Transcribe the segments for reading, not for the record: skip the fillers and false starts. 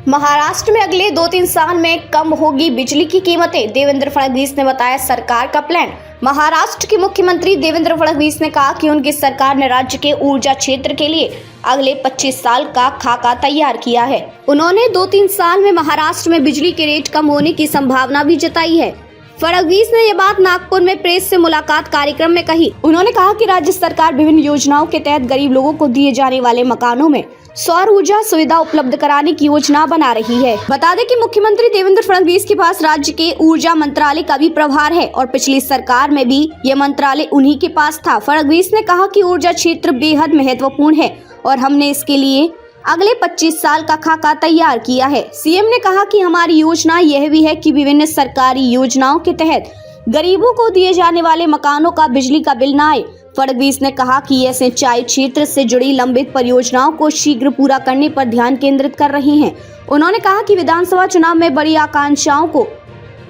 महाराष्ट्र में अगले 2-3 साल में कम होगी बिजली की कीमतें, देवेंद्र फडणवीस ने बताया सरकार का प्लान। महाराष्ट्र के मुख्यमंत्री देवेंद्र फडणवीस ने कहा कि उनकी सरकार ने राज्य के ऊर्जा क्षेत्र के लिए अगले 25 साल का खाका तैयार किया है। उन्होंने 2-3 साल में महाराष्ट्र में बिजली के रेट कम होने की संभावना भी जताई है। फडणवीस ने ये बात नागपुर में प्रेस से मुलाकात कार्यक्रम में कही। उन्होंने कहा कि राज्य सरकार विभिन्न योजनाओं के तहत गरीब लोगों को दिए जाने वाले मकानों में सौर ऊर्जा सुविधा उपलब्ध कराने की योजना बना रही है। बता दें कि मुख्यमंत्री देवेंद्र फडणवीस के पास राज्य के ऊर्जा मंत्रालय का भी प्रभार है और पिछली सरकार में भी ये मंत्रालय उन्हीं के पास था। फडणवीस ने कहा कि ऊर्जा क्षेत्र बेहद महत्वपूर्ण है और हमने इसके लिए अगले 25 साल का खाका तैयार किया है। सीएम ने कहा कि हमारी योजना यह भी है कि विभिन्न सरकारी योजनाओं के तहत गरीबों को दिए जाने वाले मकानों का बिजली का बिल न आए। फडणवीस ने कहा कि ये सिंचाई क्षेत्र से जुड़ी लंबित परियोजनाओं को शीघ्र पूरा करने पर ध्यान केंद्रित कर रहे हैं। उन्होंने कहा कि विधानसभा चुनाव में बड़ी आकांक्षाओं को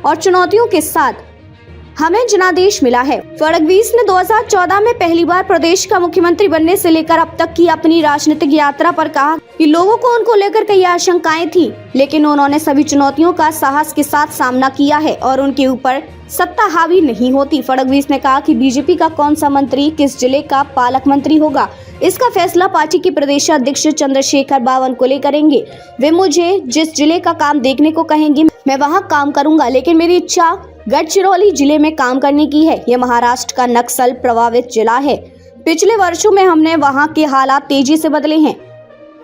और चुनौतियों के साथ हमें जनादेश मिला है। फडणवीस ने 2014 में पहली बार प्रदेश का मुख्यमंत्री बनने से लेकर अब तक की अपनी राजनीतिक यात्रा पर कहा कि लोगों को उनको लेकर कई आशंकाएं थी, लेकिन उन्होंने सभी चुनौतियों का साहस के साथ सामना किया है और उनके ऊपर सत्ता हावी नहीं होती। फडणवीस ने कहा कि बीजेपी का कौन सा मंत्री किस जिले का पालक मंत्री होगा, इसका फैसला पार्टी के प्रदेश अध्यक्ष चंद्रशेखर बावनकुले करेंगे। वे मुझे जिस जिले का काम देखने को कहेंगे मैं वहां काम करूंगा, लेकिन मेरी इच्छा गढ़चिरौली जिले में काम करने की है। यह महाराष्ट्र का नक्सल प्रभावित जिला है। पिछले वर्षों में हमने वहां के हालात तेजी से बदले हैं।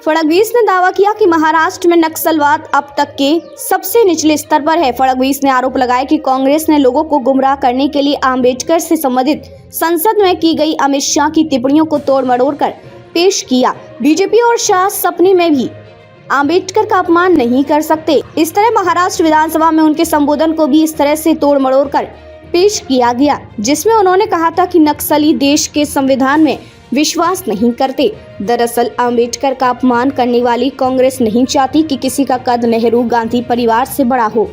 फडणवीस ने दावा किया कि महाराष्ट्र में नक्सलवाद अब तक के सबसे निचले स्तर पर है। फडणवीस ने आरोप लगाया कि कांग्रेस ने लोगों को गुमराह करने के लिए अम्बेडकर से संबंधित संसद में की गई अमित शाह की टिप्पणियों को तोड़ मरोड़ कर पेश किया। बीजेपी और शाह सपने में भी अम्बेडकर का अपमान नहीं कर सकते। इस तरह महाराष्ट्र विधानसभा में उनके संबोधन को भी इस तरह से तोड़ मरोड़ कर पेश किया गया, जिसमें उन्होंने कहा था कि नक्सली देश के संविधान में विश्वास नहीं करते। दरअसल अम्बेडकर का अपमान करने वाली कांग्रेस नहीं चाहती कि किसी का कद नेहरू गांधी परिवार से बड़ा हो।